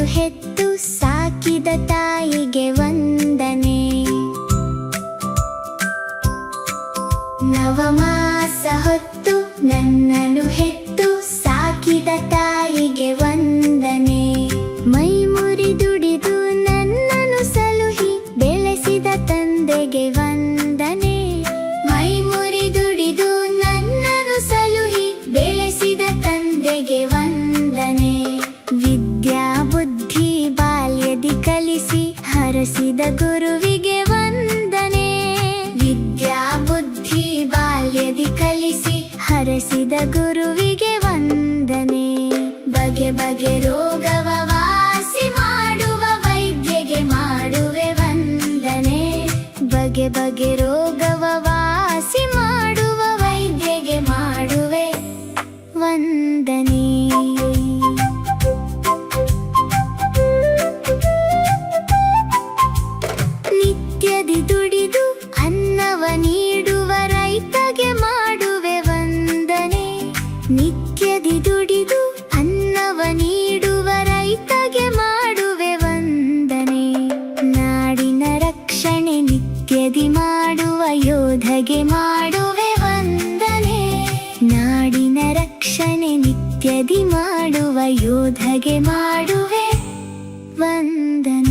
ಹೆತ್ತು ಸಾಕಿದ ತಾಯಿಗೆ ವಂದನೆ. ನವಮಾಸ ಹೊತ್ತು ನನ್ನನ್ನು ಹೆತ್ತು ಸಾಕಿದ ತಾಯಿಗೆ ವಂದನೆ. ಮೈ ಮುರಿದುಡಿದು ನನ್ನನ್ನು ಸಲುಹಿ ಬೆಳೆಸಿದ ತಂದೆಗೆ ವಂದನೆ. ಮೈ ಮುರಿದುಡಿದು ನನ್ನನ್ನು ಸಲುಹಿ ಬೆಳೆಸಿದ ತಂದೆಗೆ ವಂದನೆ. ವಿದ್ಯಾ ಬುದ್ಧಿ ಬಾಲ್ಯದಿ ಕಲಿಸಿ ಹರಸಿದ ಗುರುವಿಗೆ ವಂದನೆ. ವಿದ್ಯಾ ಬುದ್ಧಿ ಬಾಲ್ಯದಿ ಕಲಿಸಿ ಹರಸಿದ ಗುರುವಿಗೆ ವಂದನೆ. ಬಗೆ ಬಗೆ ರೋಗವ ವಾಸಿ ಮಾಡುವ ವೈದ್ಯಗೆ ಮಾಡುವೆ ವಂದನೆ. ಬಗೆ ಬಗೆ ರೋಗವ ವಾಸಿ ಮಾಡುವ ವೈದ್ಯಗೆ ಮಾಡುವೆ ವಂದನೆ. ನಿತ್ಯದಿ ದುಡಿದು ಅನ್ನವ ನೀಡುವ ರೈತಗೆ ಮಾಡುವೆ ವಂದನೆ. ನಿತ್ಯದಿ ದುಡಿದು ಅನ್ನವ ನೀಡುವ ರೈತಗೆ ಮಾಡುವೆ ವಂದನೆ. ನಾಡಿನ ರಕ್ಷಣೆ ನಿತ್ಯದಿ ಮಾಡುವ ಯೋಧಗೆ ಮಾಡುವೆ ವಂದನೆ. ನಾಡಿನ ರಕ್ಷಣೆ ನಿತ್ಯದಿ ಮಾಡುವ ಯೋಧಗೆ ಮಾಡುವೆ ವಂದನೆ.